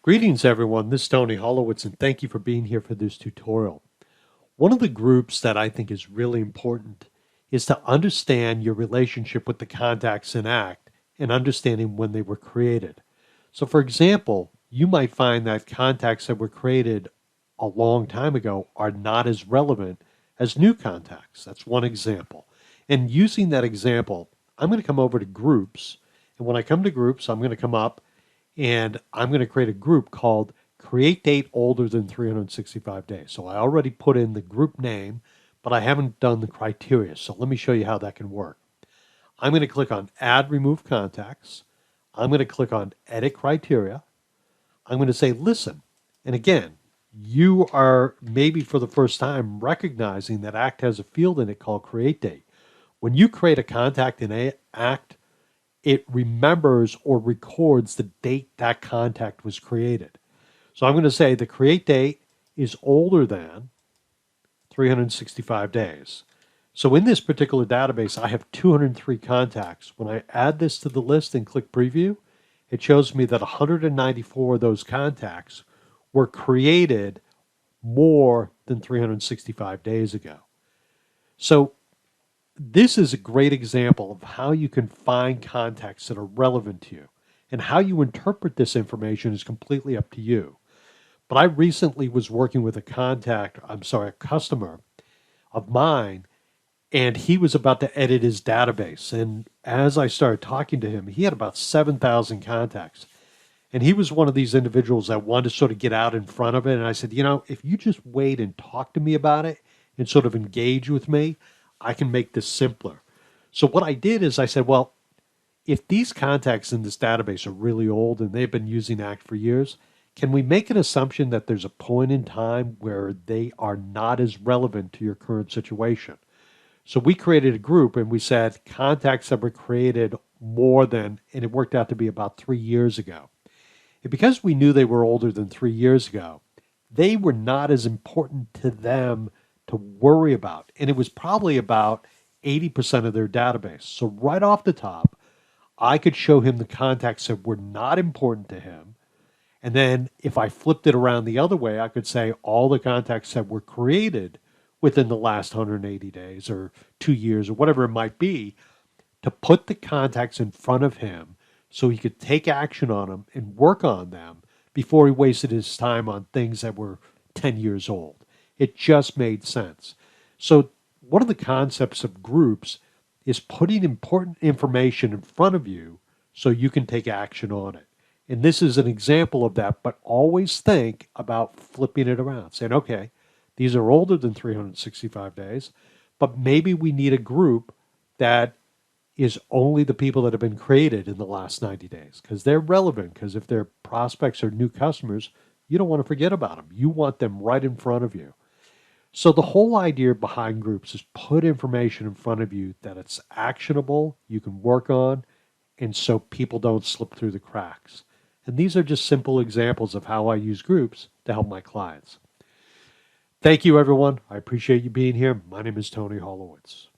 Greetings everyone, this is Tony Holowitz and thank you for being here for this tutorial. One of the groups that I think is really important is to understand your relationship with the contacts in Act and understanding when they were created. So for example, you might find that contacts that were created a long time ago are not as relevant as new contacts. That's one example. And using that example, I'm going to come over to groups. And when I come to groups, I'm going to come up and I'm going to create a group called Create Date Older Than 365 Days. So I already put in the group name, but I haven't done the criteria. So let me show you how that can work. I'm going to click on Add Remove Contacts. I'm going to click on Edit Criteria. I'm going to say Listen. And again, you are maybe for the first time recognizing that Act has a field in it called Create Date. When you create a contact in Act, it remembers or records the date that contact was created. So I'm going to say the create date is older than 365 days. So in this particular database, I have 203 contacts. When I add this to the list and click preview, it shows me that 194 of those contacts were created more than 365 days ago. So this is a great example of how you can find contacts that are relevant to you, and how you interpret this information is completely up to you. But I recently was working with a customer of mine, and he was about to edit his database. And as I started talking to him, he had about 7,000 contacts. And he was one of these individuals that wanted to sort of get out in front of it. And I said, if you just wait and talk to me about it and sort of engage with me, I can make this simpler. So what I did is I said, well, if these contacts in this database are really old and they've been using ACT for years, can we make an assumption that there's a point in time where they are not as relevant to your current situation? So we created a group and we said contacts that were created more than, and it worked out to be about 3 years ago. And because we knew they were older than 3 years ago, they were not as important to them to worry about. And it was probably about 80% of their database. So right off the top, I could show him the contacts that were not important to him. And then if I flipped it around the other way, I could say all the contacts that were created within the last 180 days or 2 years or whatever it might be, to put the contacts in front of him so he could take action on them and work on them before he wasted his time on things that were 10 years old. It just made sense. So one of the concepts of groups is putting important information in front of you so you can take action on it. And this is an example of that, but always think about flipping it around, saying, okay, these are older than 365 days, but maybe we need a group that is only the people that have been created in the last 90 days because they're relevant, because if they're prospects or new customers, you don't want to forget about them. You want them right in front of you. So the whole idea behind groups is put information in front of you that it's actionable, you can work on, and so people don't slip through the cracks. And these are just simple examples of how I use groups to help my clients. Thank you, everyone. I appreciate you being here. My name is Tony Holowitz.